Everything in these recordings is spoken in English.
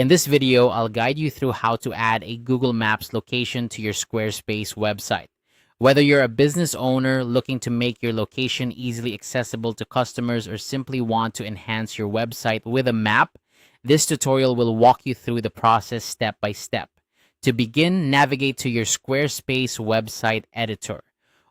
In this video, I'll guide you through how to add a Google Maps location to your Squarespace website. Whether you're a business owner looking to make your location easily accessible to customers or simply want to enhance your website with a map, this tutorial will walk you through the process step by step. To begin, navigate to your Squarespace website editor.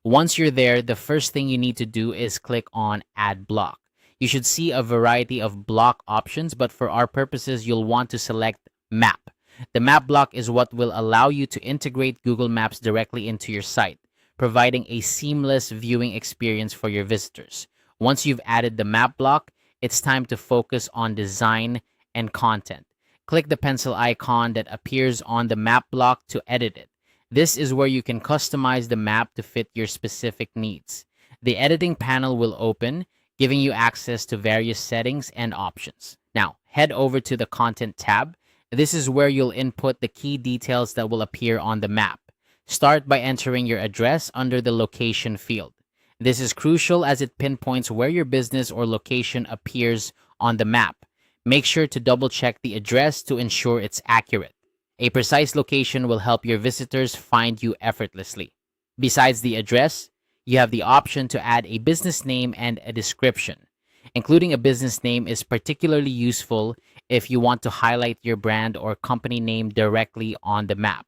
Once you're there, the first thing you need to do is click on Add Block. You should see a variety of block options, but for our purposes, you'll want to select Map. The map block is what will allow you to integrate Google Maps directly into your site, providing a seamless viewing experience for your visitors. Once you've added the map block, it's time to focus on design and content. Click the pencil icon that appears on the map block to edit it. This is where you can customize the map to fit your specific needs. The editing panel will open, giving you access to various settings and options. Now, head over to the Content tab. This is where you'll input the key details that will appear on the map. Start by entering your address under the Location field. This is crucial as it pinpoints where your business or location appears on the map. Make sure to double-check the address to ensure it's accurate. A precise location will help your visitors find you effortlessly. Besides the address, you have the option to add a business name and a description. Including a business name is particularly useful if you want to highlight your brand or company name directly on the map.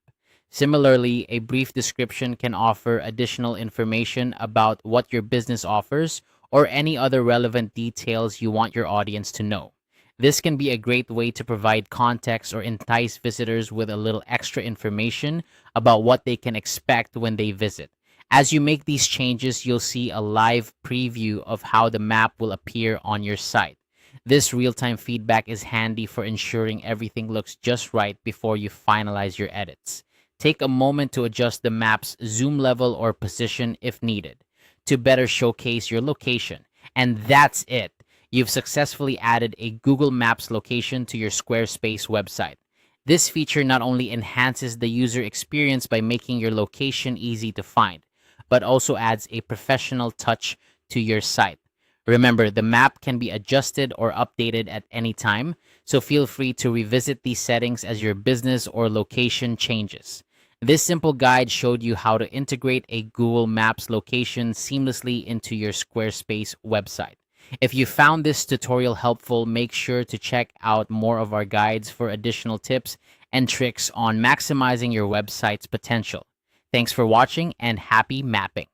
Similarly, a brief description can offer additional information about what your business offers or any other relevant details you want your audience to know. This can be a great way to provide context or entice visitors with a little extra information about what they can expect when they visit. As you make these changes, you'll see a live preview of how the map will appear on your site. This real-time feedback is handy for ensuring everything looks just right before you finalize your edits. Take a moment to adjust the map's zoom level or position if needed to better showcase your location. And that's it. You've successfully added a Google Maps location to your Squarespace website. This feature not only enhances the user experience by making your location easy to find, but also adds a professional touch to your site. Remember, the map can be adjusted or updated at any time, so feel free to revisit these settings as your business or location changes. This simple guide showed you how to integrate a Google Maps location seamlessly into your Squarespace website. If you found this tutorial helpful, make sure to check out more of our guides for additional tips and tricks on maximizing your website's potential. Thanks for watching and happy mapping.